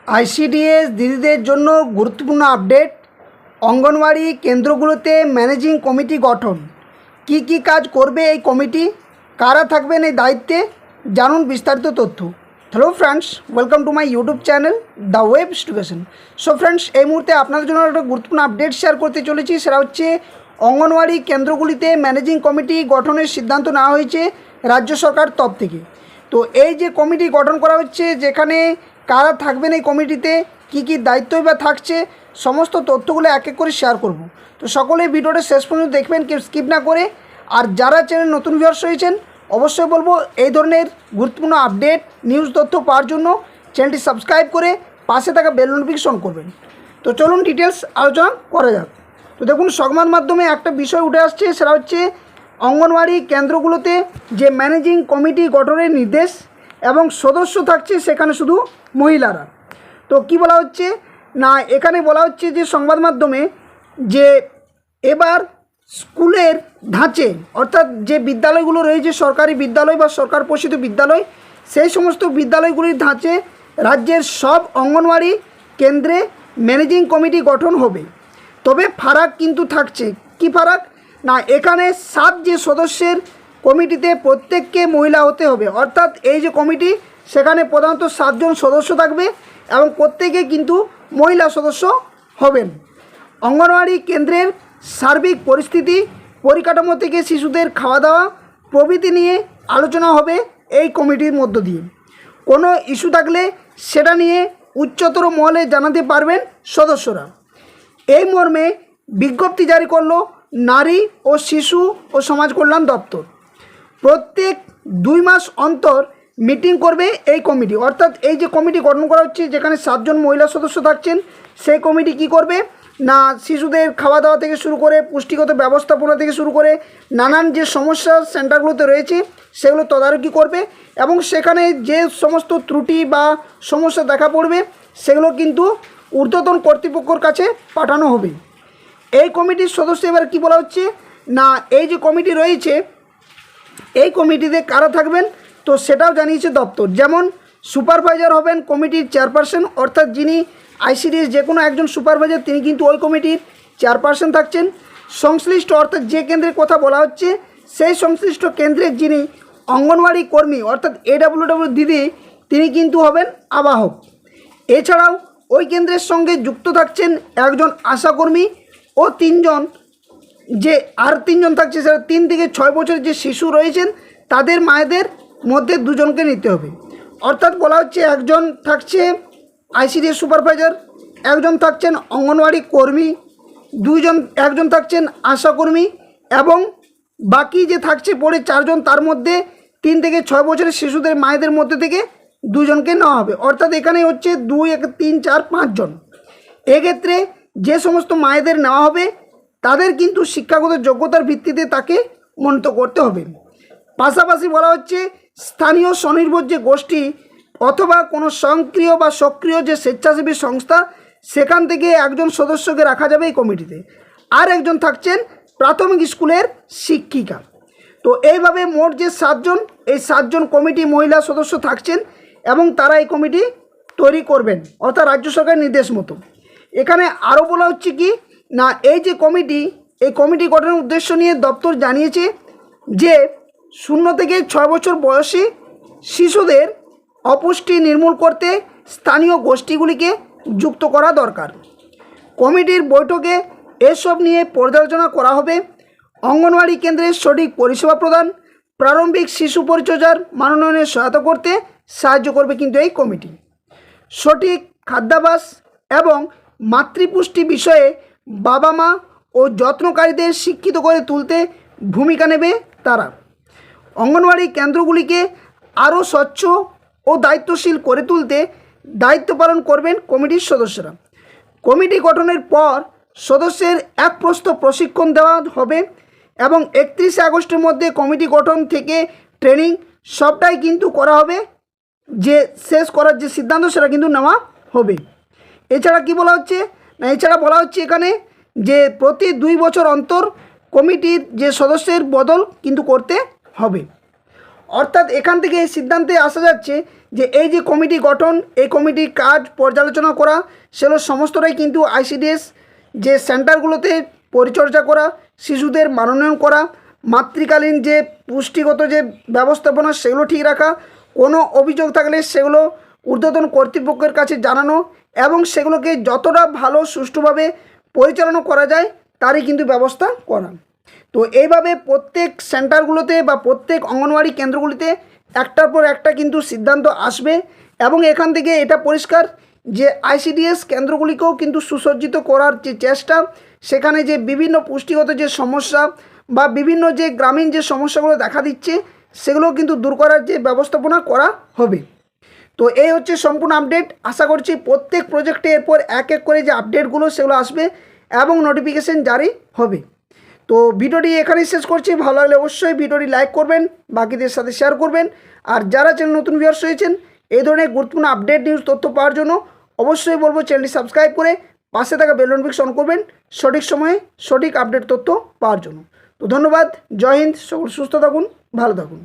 ICDS দিদিদের জন্য গুরুত্বপূর্ণ আপডেট। অঙ্গনওয়াড়ি কেন্দ্রগুলোতে ম্যানেজিং কমিটি গঠন। কি কি কাজ করবে এই কমিটি, কারা থাকবেন এই দায়িত্বে, জানুন বিস্তারিত তথ্য। Hello friends, welcome to my YouTube channel the web education. So friends, এই মুহূর্তে আপনাদের জন্য একটা গুরুত্বপূর্ণ আপডেট শেয়ার করতে চলেছি। সেটা হচ্ছে অঙ্গনওয়াড়ি কেন্দ্রগুলিতে ম্যানেজিং কমিটি গঠনের সিদ্ধান্ত নেওয়া হয়েছে রাজ্য সরকার তরফ থেকে। তো এই যে কমিটি গঠন করা হচ্ছে, যেখানে কারা থাকবেন এই কমিটিতে, কি কি দায়িত্বই বা থাকছে, সমস্ত তথ্যগুলো এক এক করে শেয়ার করব। তো সকলেই ভিডিওটা শেষ পর্যন্ত দেখবেন, কেউ স্কিপ না করে। আর যারা চ্যানেল নতুন ভিউয়ার্স হয়েছেন, অবশ্যই বলবো এই ধরনের গুরুত্বপূর্ণ আপডেট নিউজ তথ্য পাওয়ার জন্য চ্যানেলটি সাবস্ক্রাইব করে পাশে থাকা বেল নোটিফিকেশন করবেন। তো চলুন ডিটেলস আলোচনা করা যাক। তো দেখুন, সংবাদ মাধ্যমে একটা বিষয় উঠে আসছে, সেটা হচ্ছে অঙ্গনওয়াড়ি কেন্দ্রগুলোতে যে ম্যানেজিং কমিটি গঠনের নির্দেশ এবং সদস্য থাকছে সেখানে শুধু মহিলারা। তো কি বলা হচ্ছে না, এখানে বলা হচ্ছে যে সংবাদ মাধ্যমে যে এবার স্কুলের ধাঁচে, অর্থাৎ যে বিদ্যালয়গুলো রয়েছে সরকারি বিদ্যালয় বা সরকার পোষিত বিদ্যালয়, সেই সমস্ত বিদ্যালয়গুলির ধাঁচে রাজ্যের সব অঙ্গনওয়াড়ি কেন্দ্রে ম্যানেজিং কমিটি গঠন হবে। তবে ফারাক কিন্তু থাকছে। কি ফারাক না, এখানে 7 যে সদস্যের কমিটিতে প্রত্যেককে মহিলা হতে হবে। অর্থাৎ এই যে কমিটি, সেখানে প্রধানত 7 জন সদস্য থাকবে এবং প্রত্যেকে কিন্তু মহিলা সদস্য হবেন। অঙ্গনওয়াড়ি কেন্দ্রের সার্বিক পরিস্থিতি, পরিকাঠামো থেকে শিশুদের খাওয়া দাওয়া প্রভৃতি নিয়ে আলোচনা হবে এই কমিটির মধ্য দিয়ে। কোনো ইস্যু থাকলে সেটা নিয়ে উচ্চতর মহলে জানাতে পারবেন সদস্যরা। এই মর্মে বিজ্ঞপ্তি জারি করলো নারী ও শিশু ও সমাজ কল্যাণ দপ্তর। প্রত্যেক 2 মাস অন্তর মিটিং করবে এই কমিটি। অর্থাৎ এই যে কমিটি গঠন করা হচ্ছে, যেখানে 7 জন মহিলা সদস্য থাকছেন, সেই কমিটি কি করবে না, শিশুদের খাওয়া দাওয়া থেকে শুরু করে পুষ্টিগত ব্যবস্থাপনা থেকে শুরু করে নানান যে সমস্যা সেন্টারগুলোতে রয়েছে সেগুলো তদারকি করবে এবং সেখানে যে সমস্ত ত্রুটি বা সমস্যা দেখা পড়বে সেগুলো কিন্তু ঊর্ধ্বতন কর্তৃপক্ষের কাছে পাঠানো হবে। এই কমিটির সদস্য এবার কি বলা হচ্ছে না, এই যে কমিটি রয়েছে এই কমিটিতে কারা থাকবেন তো সেটাও জানিয়েছে দপ্তর। যেমন সুপারভাইজার হবেন কমিটির চেয়ারপারসন, অর্থাৎ যিনি আইসিডিএস যে কোনো একজন সুপারভাইজার, তিনি কিন্তু ওই কমিটির চেয়ারপারসন থাকছেন। সংশ্লিষ্ট, অর্থাৎ যে কেন্দ্রের কথা বলা হচ্ছে সেই সংশ্লিষ্ট কেন্দ্রের যিনি অঙ্গনওয়াড়ি কর্মী, অর্থাৎ AWW দিদি, তিনি কিন্তু হবেন আবাহক। এছাড়াও ওই কেন্দ্রের সঙ্গে যুক্ত থাকছেন একজন আশাকর্মী ও 3 জন, যে আর 3 জন থাকছে সেটা 3 থেকে 6 বছরের যে শিশু রয়েছেন তাদের মায়েদের মধ্যে 2 জনকে নিতে হবে। অর্থাৎ বলা হচ্ছে একজন থাকছে আইসিডিএস সুপারভাইজার, একজন থাকছেন অঙ্গনওয়াড়ি কর্মী, একজন থাকছেন আশাকর্মী এবং বাকি যে থাকছে পড়ে 4 জন, তার মধ্যে 3 থেকে 6 বছরের শিশুদের মায়েদের মধ্যে থেকে 2 জনকে নেওয়া হবে। অর্থাৎ এখানে হচ্ছে 2, 1, 3, 4, 5 জন। এক্ষেত্রে যে সমস্ত মায়েদের নেওয়া হবে তাদের কিন্তু শিক্ষাগত যোগ্যতার ভিত্তিতে তাকে মনোনীত করতে হবে। পাশাপাশি বলা হচ্ছে স্থানীয় স্বনির্ভর যে গোষ্ঠী অথবা কোনো স্বয়ংক্রিয় বা সক্রিয় যে স্বেচ্ছাসেবী সংস্থা, সেখান থেকে একজন সদস্যকে রাখা যাবে এই কমিটিতে। আর একজন থাকছেন প্রাথমিক স্কুলের শিক্ষিকা। তো এইভাবে মোট যে 7 জন, এই 7 জন কমিটি মহিলা সদস্য থাকছেন এবং তারা এই কমিটি তৈরি করবেন, অর্থাৎ রাজ্য সরকারের নির্দেশ মতো। এখানে আরও বলা হচ্ছে কি না, এই যে কমিটি, এই কমিটি গঠনের উদ্দেশ্য নিয়ে দপ্তর জানিয়েছে যে 0 থেকে 6 বছর বয়সী শিশুদের অপুষ্টি নির্মূল করতে স্থানীয় গোষ্ঠীগুলিকে যুক্ত করা দরকার। কমিটির বৈঠকে এসব নিয়ে পর্যালোচনা করা হবে। অঙ্গনওয়াড়ি কেন্দ্রের সঠিক পরিষেবা প্রদান, প্রারম্ভিক শিশু পরিচর্যার মানোন্নয়নে সহায়তা করতে সাহায্য করবে কিন্তু এই কমিটি। সঠিক খাদ্যাভ্যাস এবং মাতৃপুষ্টি বিষয়ে বাবা মা ও যত্নকারীদের শিক্ষিত করে তুলতে ভূমিকা নেবে তারা। অঙ্গনওয়াড়ি কেন্দ্রগুলিকে আরও স্বচ্ছ ও দায়িত্বশীল করে তুলতে দায়িত্ব পালন করবেন কমিটির সদস্যরা। কমিটি গঠনের পর সদস্যের এক প্রস্তুত প্রশিক্ষণ দেওয়া হবে এবং 31 আগস্টের মধ্যে কমিটি গঠন থেকে ট্রেনিং সবটাই কিন্তু করা হবে, যে শেষ করার যে সিদ্ধান্ত সেটা কিন্তু নেওয়া হবে। এছাড়া কি বলা হচ্ছে না, এছাড়া বলা হচ্ছে এখানে যে প্রতি 2 বছর অন্তর কমিটির যে সদস্যের বদল কিন্তু করতে হবে। অর্থাৎ এখান থেকে এই সিদ্ধান্তে আসা যাচ্ছে যে এই যে কমিটি গঠন, এই কমিটির কাজ পর্যালোচনা করা, সেগুলো সমস্তটাই কিন্তু আইসিডিএস যে সেন্টারগুলোতে পরিচর্যা করা, শিশুদের মানোন্নয়ন করা, মাতৃকালীন যে পুষ্টিগত যে ব্যবস্থাপনা সেগুলো ঠিক রাখা, কোনো অভিযোগ থাকলে সেগুলো ঊর্ধ্বতন কর্তৃপক্ষের কাছে জানানো এবং সেগুলোকে যতটা ভালো সুষ্ঠুভাবে পরিচালনা করা যায় তারই কিন্তু ব্যবস্থা করা। তো এইভাবে প্রত্যেক সেন্টারগুলোতে বা প্রত্যেক অঙ্গনওয়াড়ি কেন্দ্রগুলিতে একটার পর একটা কিন্তু সিদ্ধান্ত আসবে এবং এখান থেকে এটা পরিষ্কার যে আইসিডিএস কেন্দ্রগুলিকেও কিন্তু সুসজ্জিত করার যে চেষ্টা, সেখানে যে বিভিন্ন পুষ্টিগত যে সমস্যা বা বিভিন্ন যে গ্রামীণ যে সমস্যাগুলো দেখা দিচ্ছে সেগুলো কিন্তু দূর করার যে ব্যবস্থাপনা করা হবে। তো এই হচ্ছে সম্পূর্ণ আপডেট। আশা করছি প্রত্যেক প্রজেক্টে এরপর এক এক করে যে আপডেটগুলো সেগুলো আসবে এবং নোটিফিকেশন জারি হবে। তো ভিডিওটি এখানেই শেষ করছি। ভালো লাগলে অবশ্যই ভিডিওটি লাইক করবেন, বাকিদের সাথে শেয়ার করবেন। আর যারা চ্যানেল নতুন ভিউয়ার্স হয়েছেন এই ধরনের গুরুত্বপূর্ণ আপডেট নিউজ তথ্য পাওয়ার জন্য অবশ্যই বলবো চ্যানেলটি সাবস্ক্রাইব করে পাশে থাকা বেল নোটিফিকেশন অন করবেন সঠিক সময়ে সঠিক আপডেট তথ্য পাওয়ার জন্য। তো ধন্যবাদ। জয় হিন্দ। সকল সুস্থ থাকুন, ভালো থাকুন।